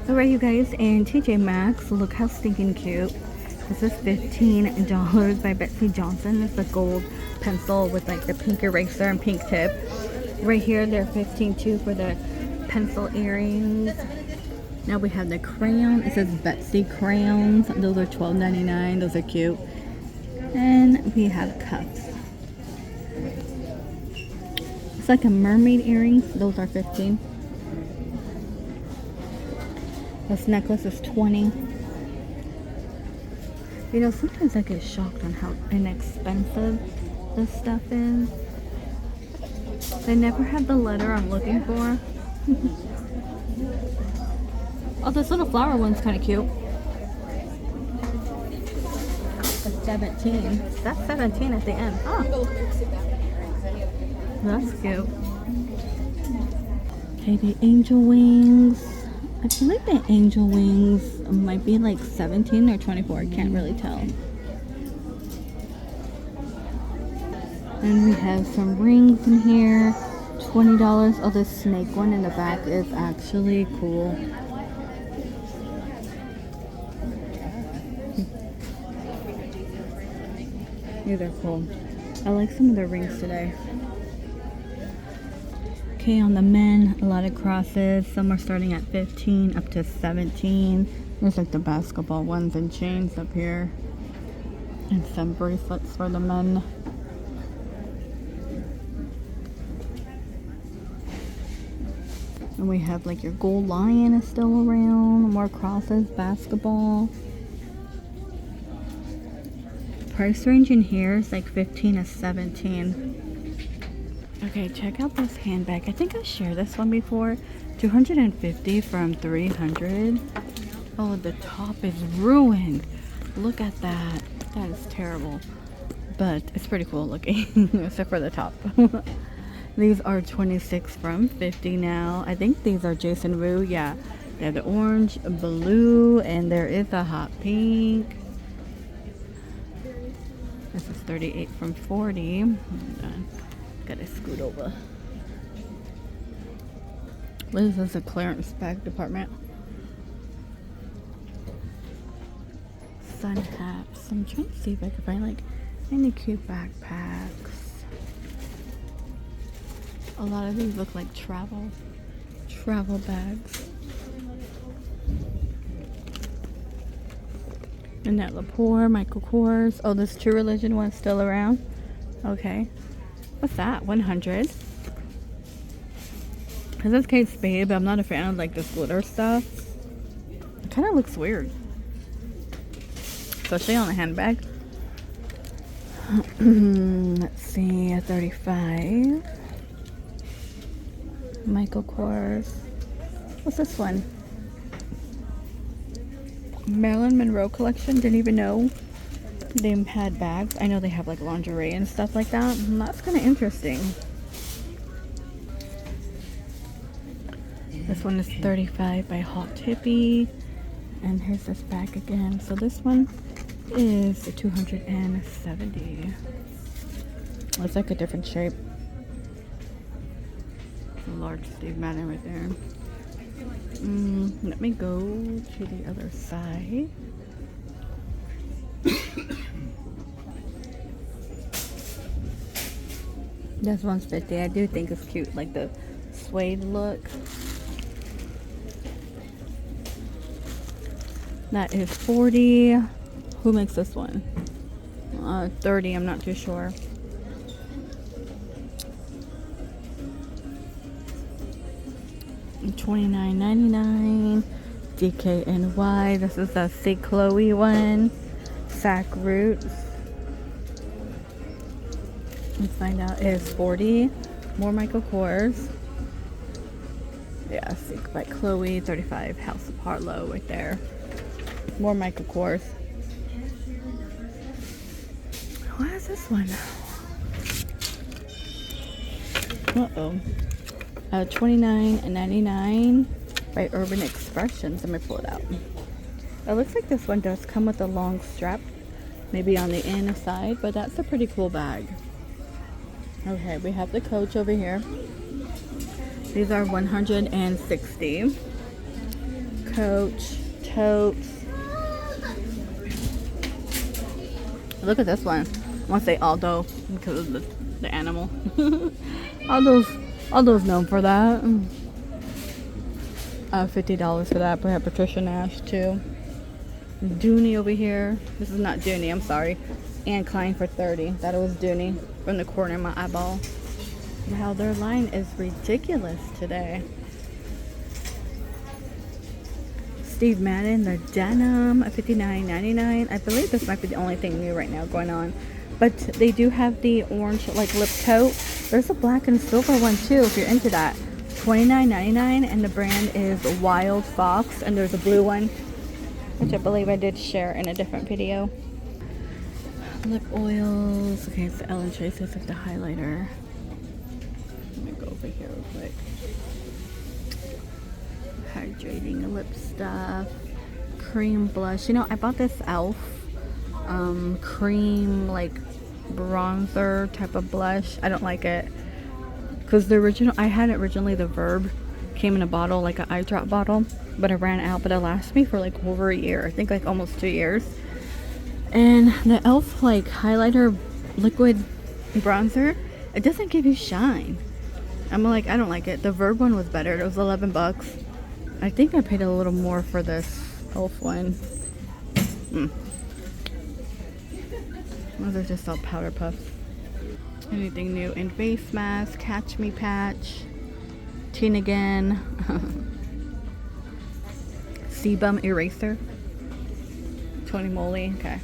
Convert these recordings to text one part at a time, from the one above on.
Alright, you guys, and TJ Maxx, look how stinking cute. This is $15 by Betsy Johnson. It's the gold pencil with like the pink eraser and pink tip. Right here, they're 15 too for the pencil earrings. Now we have the crayon. It says Betsy crayons. Those are $12.99. Those are cute. And we have cuffs. It's like a mermaid earrings. Those are 15. This necklace is 20. You know, sometimes I get shocked on how inexpensive this stuff is. They never had the letter I'm looking for. Oh, this little flower one's kind of cute. That's 17. That's 17 at the end. Oh, that's cute. Okay, the angel wings. I feel like the angel wings might be like 17 or 24. I can't really tell. And we have some rings in here. $20. Oh, this snake one in the back is actually cool. These are cool. I like some of the rings today. Okay, on the men, a lot of crosses. Some are starting at 15 up to 17. There's like the basketball ones and chains up here. And some bracelets for the men. And we have like your gold lion is still around. More crosses, basketball. Price range in here is like 15 to 17. Okay, check out this handbag. I think I shared this one before. $250 from $300. Oh, the top is ruined. Look at that. That is terrible. But it's pretty cool looking, except for the top. These are $26 from $50 now. I think these are Jason Wu. Yeah, they have the orange, blue, and there is a hot pink. This is $38 from $40. Gotta scoot over. This is a clearance bag department. Sun hats. I'm trying to see if I can find like any cute backpacks. A lot of these look like travel bags. Annette Lepore, Michael Kors. Oh, this True Religion one's still around. Okay. What's that? 100. This is Kate Spade, but I'm not a fan of like this glitter stuff. It kind of looks weird, especially on a handbag. Let's see, 35. Michael Kors. What's this one? Marilyn Monroe collection. Didn't even know they had bags. I know they have like lingerie and stuff like that. That's kind of interesting. This one is 35 by Hot Tippy. And here's this bag again. So this one is 270. Looks like a different shape. A large Steve Madden right there. Let me go to the other side. This one's 50. I do think it's cute, like the suede look. That is 40. Who makes this one? 30. I'm not too sure. $29.99. DKNY. This is the C. Chloe one. Sac Roots. Let's find out. It is 40. More Michael Kors. Yeah, Seek by Chloe. 35. House of Harlow right there. More Michael Kors. What is this one? Uh-oh. $29.99 by Urban Expressions. Let me pull it out. It looks like this one does come with a long strap, maybe on the inside, but that's a pretty cool bag. Okay, we have the Coach over here. These are $160. Coach, totes. Look at this one. I want to say Aldo because of the animal. Aldo's known for that. $50 for that. We have Patricia Nash too. Dooney over here. This is not Dooney, I'm sorry. Anne Klein for 30. Thought it was Dooney from the corner of my eyeball. Wow, their line is ridiculous today. Steve Madden, the denim, $59.99. I believe this might be the only thing new right now going on. But they do have the orange like lip tote. There's a black and silver one too if you're into that. $29.99 and the brand is Wild Fox, and there's a blue one which I believe I did share in a different video. Lip oils. Okay, it's the Ellen Tracy. It's like the highlighter. Let me go over here real quick. Hydrating lip stuff. Cream blush. You know, I bought this e.l.f. Cream like bronzer type of blush. I don't like it because the original, I had originally the Verb, came in a bottle like an eye drop bottle, but I ran out. But it lasted me for like over a year. I think like almost 2 years. And the e.l.f. like highlighter liquid bronzer, it doesn't give you shine. I'm like, I don't like it. The Verb one was better. It was 11 bucks. I think I paid a little more for this e.l.f. one. Those are just all powder puffs. Anything new in face mask, Catch Me Patch, Teen Again, Sebum Eraser, Tony Moly. Okay.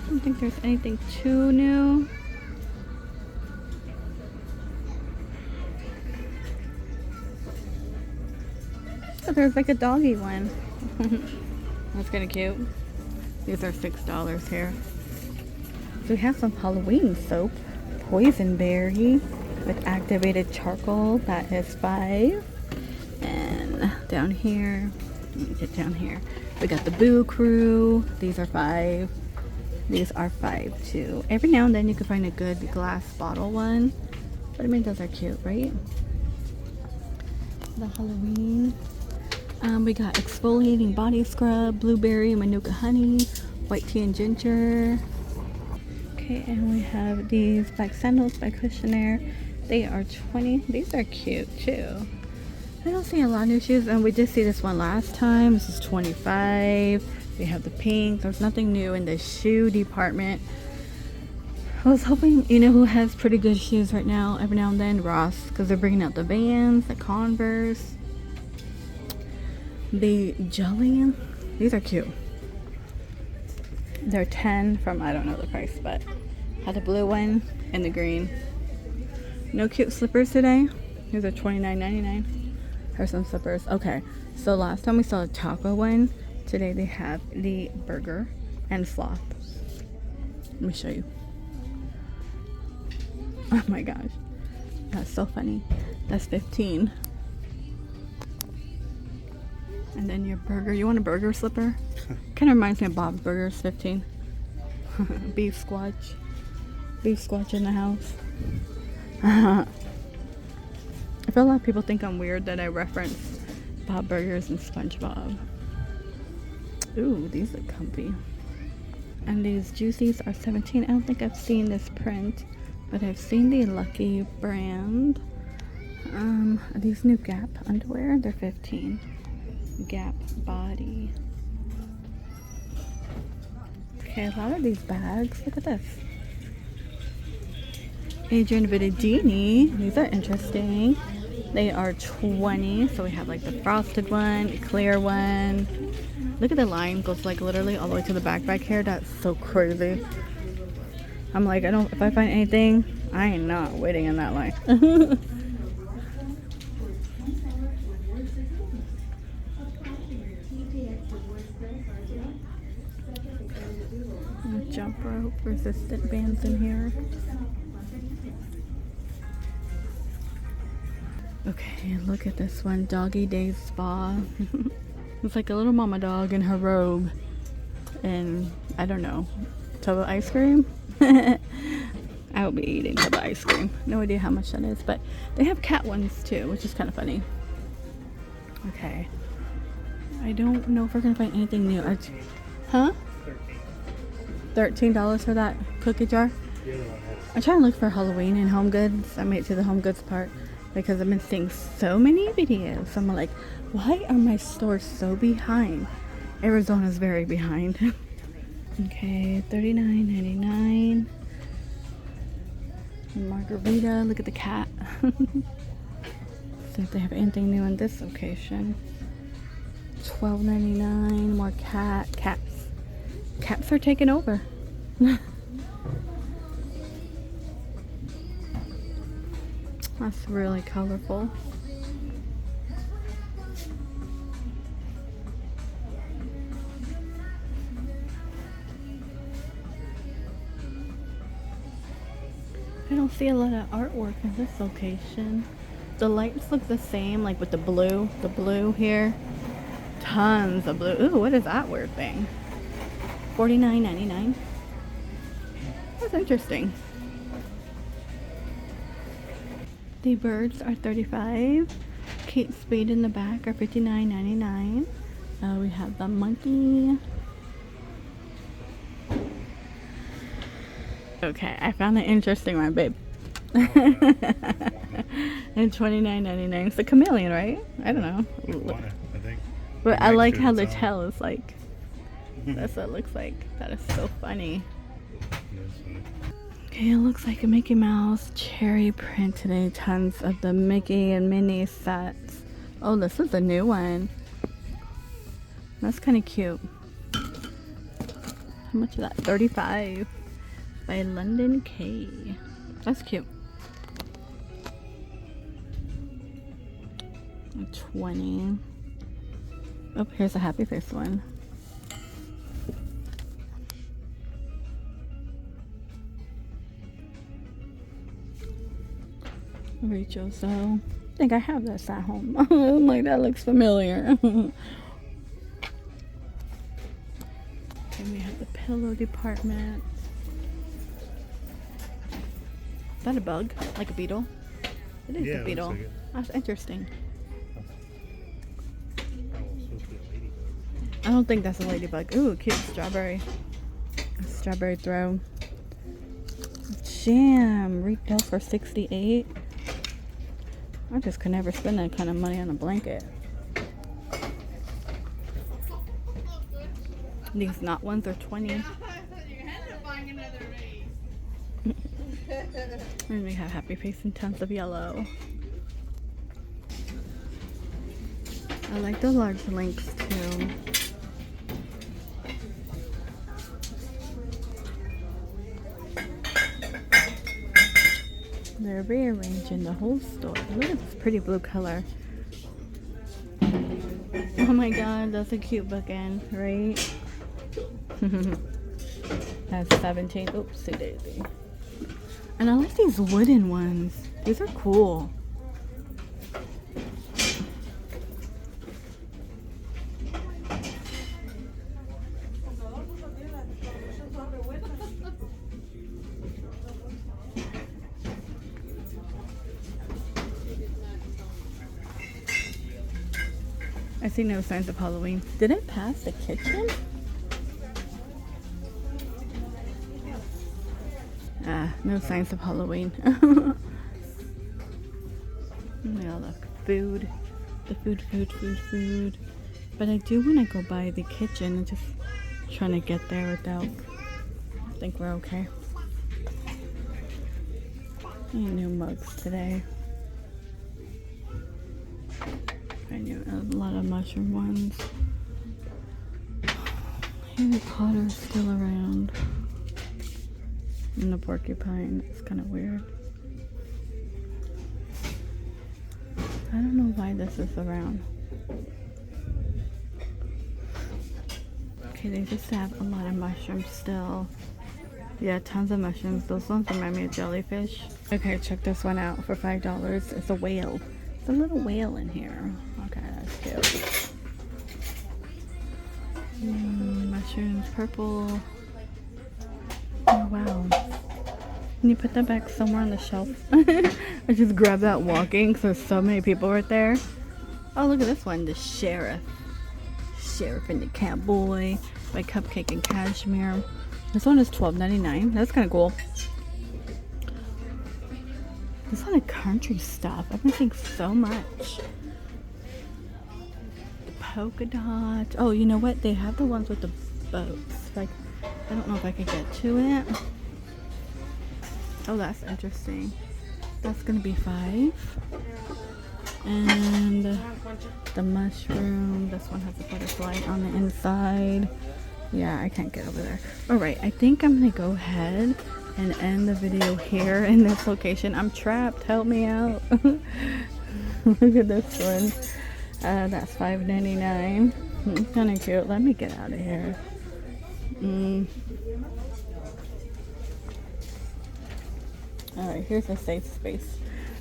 I don't think there's anything too new. Oh, there's like a doggy one. That's kind of cute. These are $6 here. So we have some Halloween soap. Poison Berry with activated charcoal. That is $5. And down here, let me get down here. We got the Boo Crew. These are $5. These are $5 too. Every now and then you can find a good glass bottle one. But I mean, those are cute, right? The Halloween. We got exfoliating body scrub, blueberry, manuka honey, white tea and ginger. Okay, and we have these black sandals by Cushionaire. They are $20. These are cute too. I don't see a lot of new shoes, and we did see this one last time. This is $25. We have the pink. There's nothing new in the shoe department. I was hoping, you know who has pretty good shoes right now, every now and then? Ross, because they're bringing out the Vans, the Converse. The Jelly, these are cute. They're 10 from, I don't know the price, but had the blue one and the green. No cute slippers today. These are $29.99. Here's some slippers. Okay, so last time we saw a taco one. Today they have the burger and sloth. Let me show you. Oh my gosh, that's so funny. That's 15. And then your burger. You want a burger slipper? Kind of reminds me of Bob's Burgers, 15. Beef squatch. Beef squatch in the house. I feel a lot of people think I'm weird that I reference Bob Burgers and SpongeBob. Ooh, these look comfy. And these Juicies are 17. I don't think I've seen this print, but I've seen the Lucky brand. These new Gap underwear, they're 15. Gap body. Okay, a lot of these bags. Look at this. Adrian Vittadini. These are interesting. They are 20. So we have like the frosted one, clear one. Look at the line. Goes like literally all the way to the back here. That's so crazy. I'm like, if I find anything, I ain't not waiting in that line. Jump rope resistant bands in here. Okay, look at this one. Doggy Day Spa. It's like a little mama dog in her robe and I don't know, tub of ice cream. I I will be eating the ice cream. No idea how much that is, but they have cat ones too, which is kind of funny. Okay. I don't know if we're gonna find anything new. Huh? $13 for that cookie jar? I'm trying to look for Halloween and Home Goods. I made it to the Home Goods part because I've been seeing so many videos. So I'm like, why are my stores so behind? Arizona's very behind. Okay, $39.99. Margarita. Look at the cat. See if they have anything new in this location. $12.99. More cats. Cats are taking over. That's really colorful. I don't see a lot of artwork in this location. The lights look the same, like with the blue here. Tons of blue. Ooh, what is that weird thing? $49.99. That's interesting. The birds are $35. Kate Spade in the back are $59.99. We have the monkey. Okay, I found an interesting one, babe. And $29.99. It's a chameleon, right? I don't know. Iguana, I think. But I like how the tail is like. That's what it looks like. That is so funny. Okay, it looks like a Mickey Mouse cherry print today. Tons of the Mickey and Minnie sets. Oh, this is a new one. That's kind of cute. How much is that? $35 by London K. That's cute. $20. Oh, here's a happy face one. Rachel, so I think I have this at home. I'm like, that looks familiar. Okay, we have the pillow department. Is that a bug? Like a beetle? It is a beetle. Like that's interesting. I don't think that's a ladybug. Ooh, cute strawberry. Strawberry throw. Jam. Retail for $68. I just could never spend that kind of money on a blanket. These knot ones are $20. And we have happy face and tons of yellow. I like the large links too. They're rearranging the whole store. Look at this pretty blue color. Oh my god, that's a cute bookend, right? That's 17. Oopsie daisy. And I like these wooden ones. These are cool. I see no signs of Halloween. Did it pass the kitchen? Ah, no signs of Halloween. All the food. The food. But I do want to go by the kitchen and just trying to get there without. I think we're okay. Any new mugs today? I knew a lot of mushroom ones. Harry Potter's still around. And the porcupine is kind of weird. I don't know why this is around. Okay, they just have a lot of mushrooms still. Yeah, tons of mushrooms. Those ones remind me of jellyfish. Okay, check this one out for $5. It's a whale. It's a little whale in here. Okay, that's cute. Mushrooms, purple. Oh, wow. Can you put that back somewhere on the shelf? I just grabbed that walking because there's so many people right there. Oh, look at this one, the sheriff. Sheriff and the cowboy by Cupcake and Cashmere. This one is $12.99. That's kind of cool. This one is country stuff. I've been seeing so much. The polka dots. Oh, you know what? They have the ones with the boats. Like, I don't know if I could get to it. Oh, that's interesting. That's gonna be $5. And the mushroom. This one has a butterfly on the inside. Yeah, I can't get over there. Alright, I think I'm gonna go ahead and end the video here in this location. I'm trapped. Help me out. Look at this one. That's $5.99. Kind of cute. Let me get out of here. Alright, here's a safe space.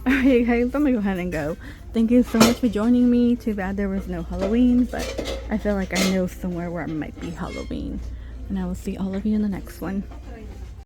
Alright guys, I'm gonna go ahead and go. Thank you so much for joining me. Too bad there was no Halloween, but I feel like I know somewhere where it might be Halloween. And I will see all of you in the next one.